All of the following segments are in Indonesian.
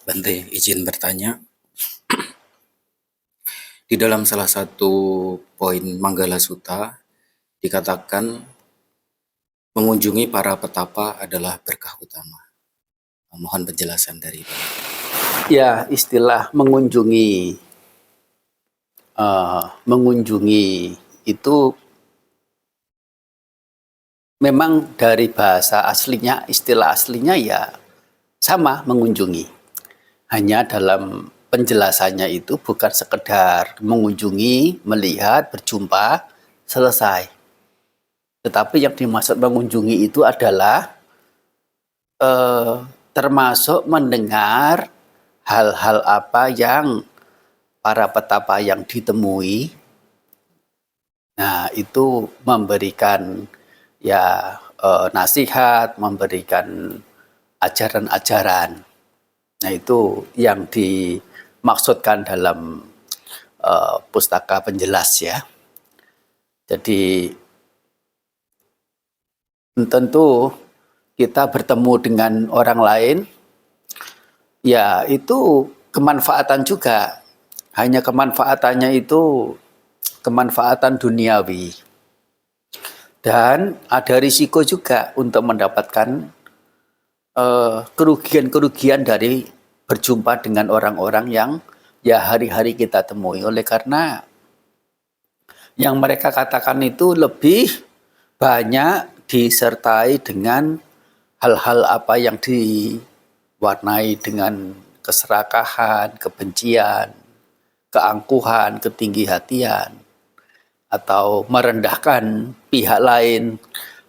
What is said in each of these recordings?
Bante, izin bertanya. Di dalam salah satu poin Manggala Sutta dikatakan mengunjungi para petapa adalah berkah utama. Mohon penjelasan dari Bante. Ya, istilah mengunjungi itu memang dari bahasa aslinya, istilah aslinya ya sama, mengunjungi. Hanya dalam penjelasannya itu bukan sekedar mengunjungi, melihat, berjumpa, selesai. Tetapi yang dimaksud mengunjungi itu adalah termasuk mendengar hal-hal apa yang para petapa yang ditemui. Nah, itu memberikan ya nasihat, memberikan ajaran-ajaran. Nah, itu yang dimaksudkan dalam pustaka penjelas ya. Jadi tentu kita bertemu dengan orang lain, ya itu kemanfaatan juga. Hanya kemanfaatannya itu kemanfaatan duniawi. Dan ada risiko juga untuk mendapatkan kerugian-kerugian dari berjumpa dengan orang-orang yang ya hari-hari kita temui. Oleh karena yang mereka katakan itu lebih banyak disertai dengan hal-hal apa yang diwarnai dengan keserakahan, kebencian, keangkuhan, ketinggi-hatian, atau merendahkan pihak lain,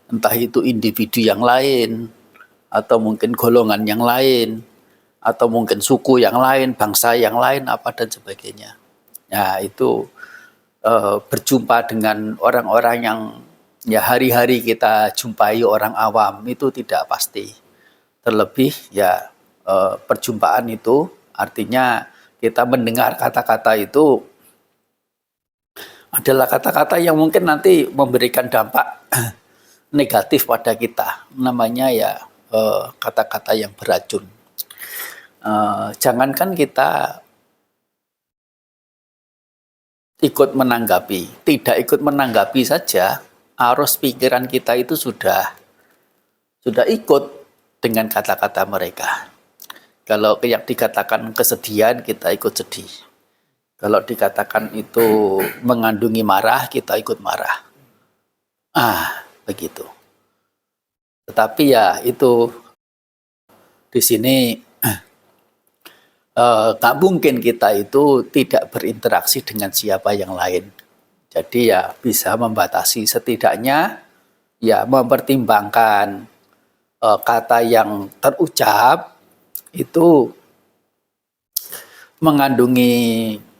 entah itu individu yang lain, atau mungkin golongan yang lain, atau mungkin suku yang lain, bangsa yang lain, apa dan sebagainya. Nah, itu berjumpa dengan orang-orang yang ya hari-hari kita jumpai orang awam itu tidak pasti. Terlebih ya perjumpaan itu artinya kita mendengar kata-kata itu adalah kata-kata yang mungkin nanti memberikan dampak negatif pada kita. Namanya ya kata-kata yang beracun. Jangankan kita ikut menanggapi, tidak ikut menanggapi saja, arus pikiran kita itu sudah ikut dengan kata-kata mereka. Kalau yang dikatakan kesedihan, kita ikut sedih. Kalau dikatakan itu mengandungi marah, kita ikut marah. Begitu. Tetapi ya itu di sini nggak mungkin kita itu tidak berinteraksi dengan siapa yang lain. Jadi ya bisa membatasi, setidaknya ya mempertimbangkan kata yang terucap itu mengandungi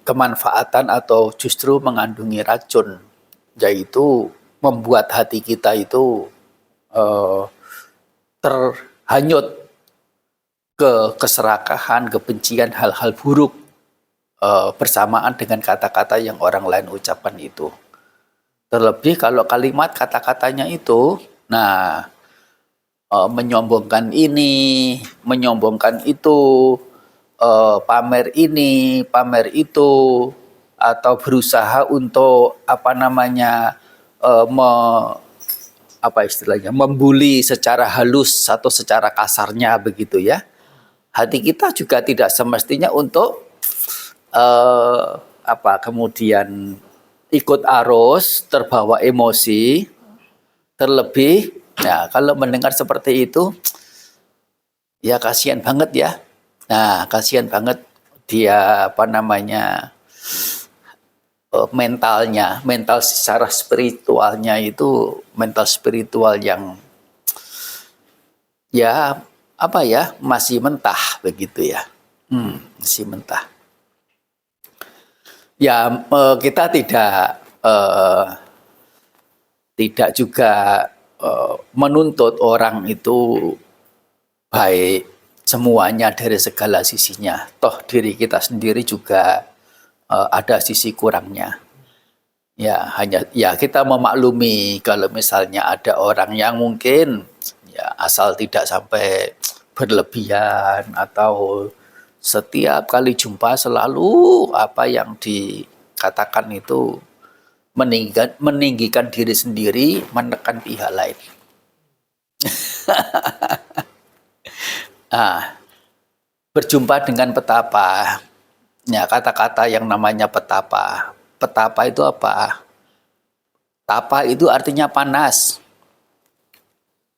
kemanfaatan atau justru mengandungi racun, yaitu membuat hati kita itu terhanyut ke keserakahan, kebencian, hal-hal buruk bersamaan dengan kata-kata yang orang lain ucapkan itu. Terlebih kalau kalimat kata-katanya itu, menyombongkan ini, menyombongkan itu, pamer ini, pamer itu, atau berusaha untuk membuli secara halus atau secara kasarnya begitu ya. Hati kita juga tidak semestinya untuk kemudian ikut arus, terbawa emosi, terlebih ya kalau mendengar seperti itu ya kasihan banget ya. Nah, kasihan banget dia mentalnya, mental secara spiritualnya itu mental spiritual yang ya masih mentah begitu ya, masih mentah. Ya kita tidak juga menuntut orang itu baik semuanya dari segala sisinya. Toh diri kita sendiri juga ada sisi kurangnya. Ya kita memaklumi kalau misalnya ada orang yang mungkin ya asal tidak sampai berlebihan atau Setiap kali jumpa selalu apa yang dikatakan itu meninggikan diri sendiri, menekan pihak lain. Berjumpa dengan petapa. Ya, kata-kata yang namanya petapa. Petapa itu apa? Tapa itu artinya panas.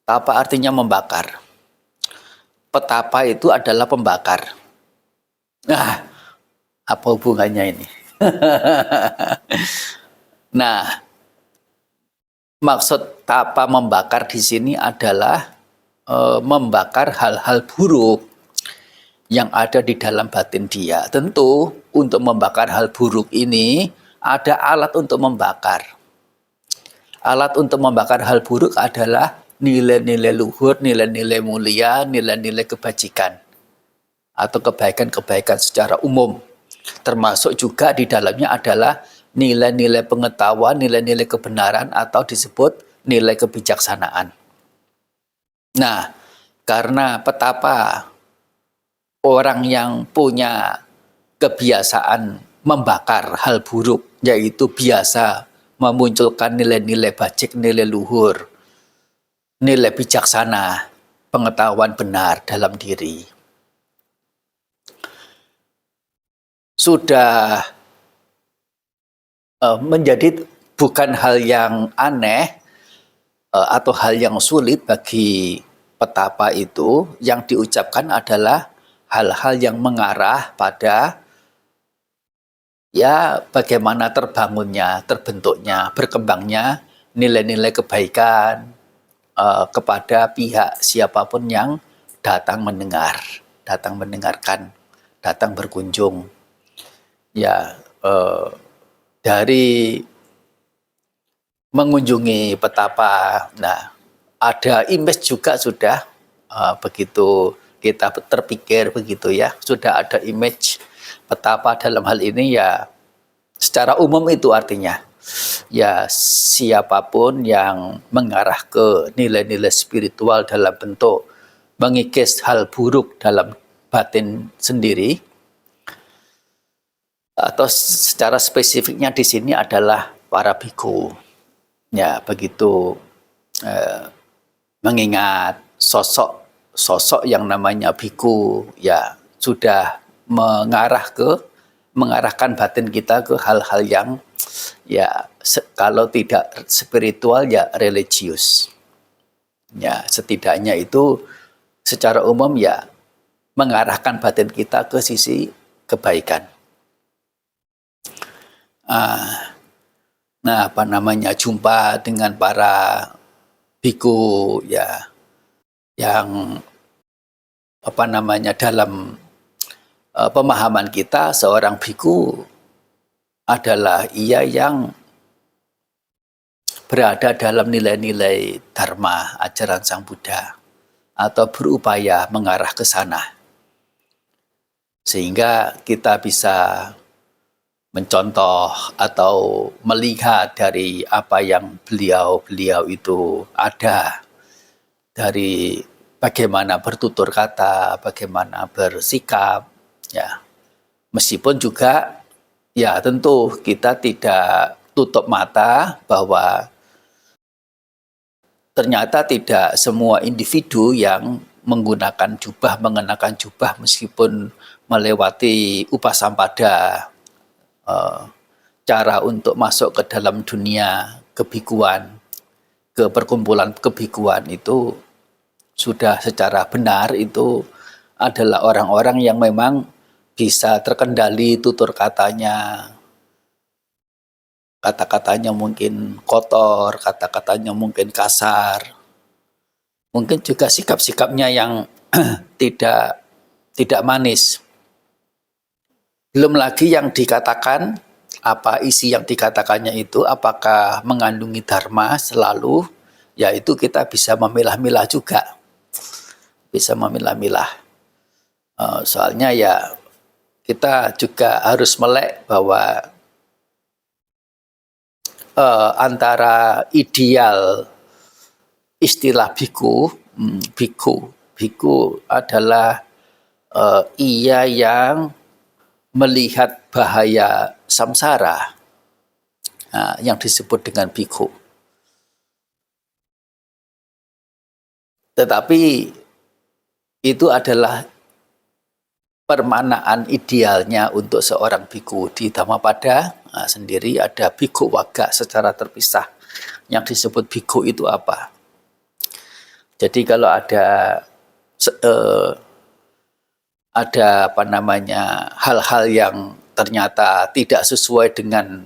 Tapa artinya membakar. Petapa itu adalah pembakar. Nah, apa hubungannya ini? Nah, maksud tapa membakar di sini adalah membakar hal-hal buruk yang ada di dalam batin dia. Tentu untuk membakar hal buruk ini ada alat untuk membakar. Alat untuk membakar hal buruk adalah nilai-nilai luhur, nilai-nilai mulia, nilai-nilai kebajikan atau kebaikan-kebaikan secara umum. Termasuk juga di dalamnya adalah nilai-nilai pengetahuan, nilai-nilai kebenaran atau disebut nilai kebijaksanaan. Nah, karena petapa orang yang punya kebiasaan membakar hal buruk, yaitu biasa memunculkan nilai-nilai bajik, nilai luhur, nilai bijaksana, pengetahuan benar dalam diri. Sudah menjadi bukan hal yang aneh atau hal yang sulit bagi petapa itu. Yang diucapkan adalah hal-hal yang mengarah pada ya bagaimana terbangunnya, terbentuknya, berkembangnya nilai-nilai kebaikan kepada pihak siapapun yang datang mendengar, datang mendengarkan, datang berkunjung. Ya, dari mengunjungi petapa, nah ada image juga sudah begitu kita terpikir begitu ya, sudah ada image petapa dalam hal ini ya secara umum itu artinya ya siapapun yang mengarah ke nilai-nilai spiritual dalam bentuk mengikis hal buruk dalam batin sendiri, atau secara spesifiknya di sini adalah para biku. Ya, begitu mengingat sosok yang namanya biku ya sudah mengarahkan batin kita ke hal-hal yang ya kalau tidak spiritual ya religius. Ya, setidaknya itu secara umum ya mengarahkan batin kita ke sisi kebaikan. Nah, jumpa dengan para biku ya yang dalam pemahaman kita seorang biku adalah ia yang berada dalam nilai-nilai dharma ajaran Sang Buddha atau berupaya mengarah ke sana, sehingga kita bisa mencontoh atau melihat dari apa yang beliau itu ada, dari bagaimana bertutur kata, bagaimana bersikap, ya. Meskipun juga ya tentu kita tidak tutup mata bahwa ternyata tidak semua individu yang menggunakan jubah, mengenakan jubah meskipun melewati upasampada, cara untuk masuk ke dalam dunia kebikuan, ke perkumpulan kebikuan itu sudah secara benar itu adalah orang-orang yang memang bisa terkendali tutur katanya, kata-katanya mungkin kotor, kata-katanya mungkin kasar, mungkin juga sikap-sikapnya yang tidak manis. Belum lagi yang dikatakan, apa isi yang dikatakannya itu, apakah mengandungi dharma selalu, yaitu kita bisa memilah-milah juga. Bisa memilah-milah. Soalnya ya kita juga harus melek bahwa antara ideal istilah biku adalah ia yang melihat bahaya samsara, yang disebut dengan bhikkhu. Tetapi itu adalah permanaan idealnya untuk seorang bhikkhu. Di Dhammapada sendiri ada bhikkhu wagga secara terpisah. Yang disebut bhikkhu itu apa? Jadi kalau ada hal-hal yang ternyata tidak sesuai dengan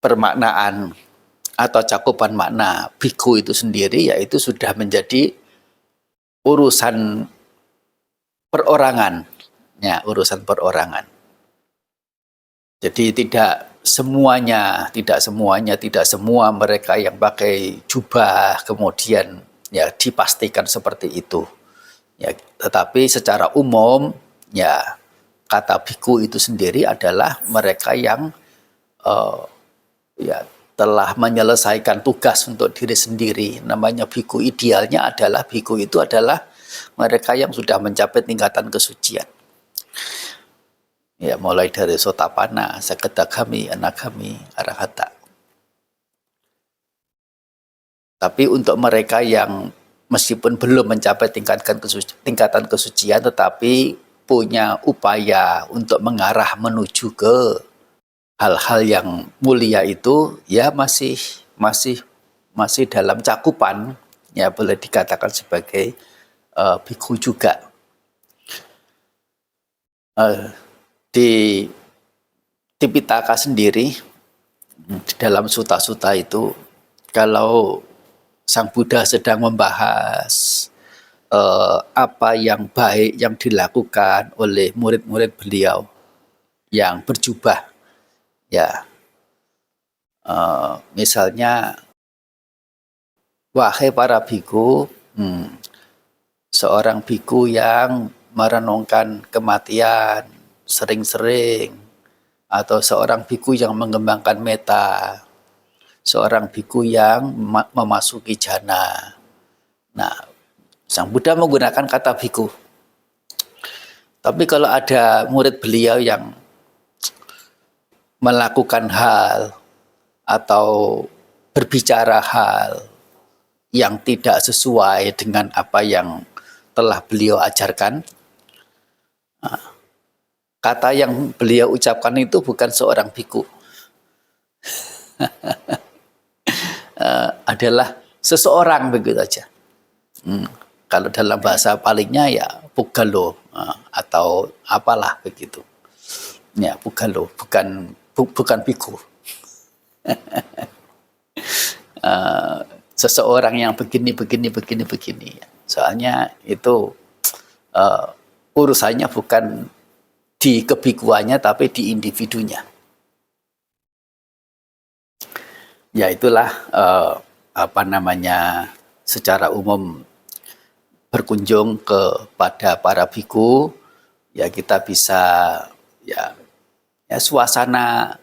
permaknaan atau cakupan makna bhikkhu itu sendiri, yaitu sudah menjadi urusan perorangan, ya, urusan perorangan. Jadi tidak semua mereka yang pakai jubah kemudian ya dipastikan seperti itu. Ya, tetapi secara umum ya kata bhikkhu itu sendiri adalah mereka yang ya telah menyelesaikan tugas untuk diri sendiri. Namanya bhikkhu, idealnya adalah bhikkhu itu adalah mereka yang sudah mencapai tingkatan kesucian. Ya, mulai dari Sotapanna, Sakadagami, Anagami, Arahata. Tapi untuk mereka yang meskipun belum mencapai tingkatan kesucian, tetapi punya upaya untuk mengarah menuju ke hal-hal yang mulia itu, ya masih dalam cakupan, ya boleh dikatakan sebagai bhikkhu juga. Di Tipitaka sendiri, di dalam suta-suta itu, kalau Sang Buddha sedang membahas apa yang baik yang dilakukan oleh murid-murid beliau yang berjubah, ya, misalnya, wahai para bhikkhu, seorang bhikkhu yang merenungkan kematian sering-sering, atau seorang bhikkhu yang mengembangkan metta, seorang bhikkhu yang memasuki jhana. Nah, Sang Buddha menggunakan kata bhikkhu. Tapi kalau ada murid beliau yang melakukan hal atau berbicara hal yang tidak sesuai dengan apa yang telah beliau ajarkan, kata yang beliau ucapkan itu bukan seorang bhikkhu, adalah seseorang, begitu aja. Kalau dalam bahasa palingnya ya puggalo, atau apalah begitu. Ya, puggalo, bukan bhikkhu. Seseorang yang begini. Soalnya itu urusannya bukan di kebikuannya, tapi di individunya. Ya itulah secara umum berkunjung kepada para bhikkhu, ya kita bisa ya suasana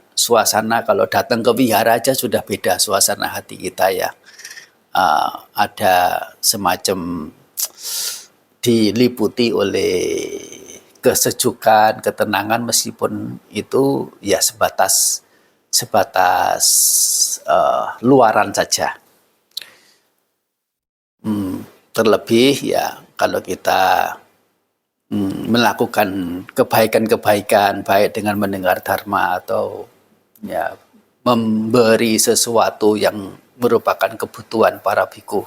kalau datang ke wihara aja sudah beda suasana hati kita, ya. Ada semacam diliputi oleh kesejukan, ketenangan, meskipun itu ya sebatas luaran saja. Terlebih ya kalau kita melakukan kebaikan-kebaikan, baik dengan mendengar dharma atau ya memberi sesuatu yang merupakan kebutuhan para bhikkhu,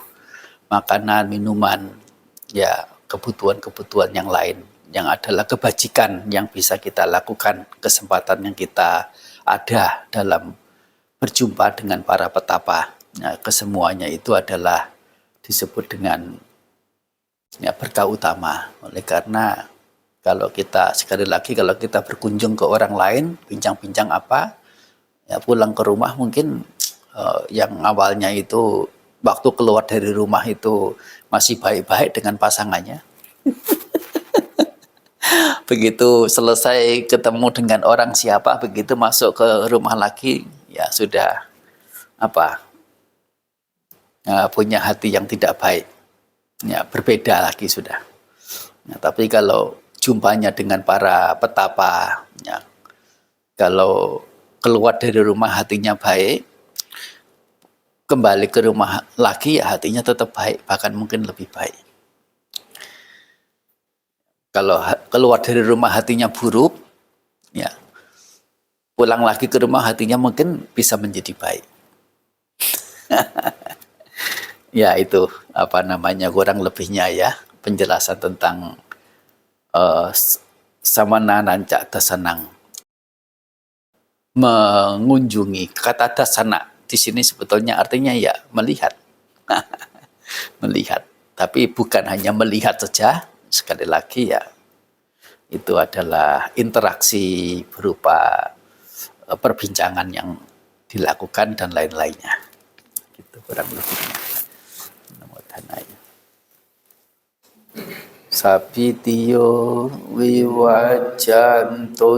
makanan, minuman, ya kebutuhan-kebutuhan yang lain, yang adalah kebajikan yang bisa kita lakukan, kesempatan yang kita ada dalam berjumpa dengan para petapa. Nah, kesemuanya itu adalah disebut dengan ya berkah utama. Oleh karena kalau kita berkunjung ke orang lain, bincang-bincang apa, ya pulang ke rumah mungkin yang awalnya itu waktu keluar dari rumah itu masih baik-baik dengan pasangannya. Begitu selesai ketemu dengan orang siapa, begitu masuk ke rumah lagi, ya sudah punya hati yang tidak baik. Ya, berbeda lagi sudah. Nah, tapi kalau jumpanya dengan para petapa, ya, kalau keluar dari rumah hatinya baik, kembali ke rumah lagi ya hatinya tetap baik, bahkan mungkin lebih baik. Kalau keluar dari rumah hatinya buruk, ya pulang lagi ke rumah hatinya mungkin bisa menjadi baik. Ya itu apa namanya kurang lebihnya ya penjelasan tentang uh, samana nanca dasanang, mengunjungi. Kata dasana di sini sebetulnya artinya ya melihat. Melihat, tapi bukan hanya melihat saja, sekali lagi ya itu adalah interaksi berupa perbincangan yang dilakukan dan lain-lainnya. Gitu kurang lebihnya. Namo Dhanaya. Sapitiyo viwajanto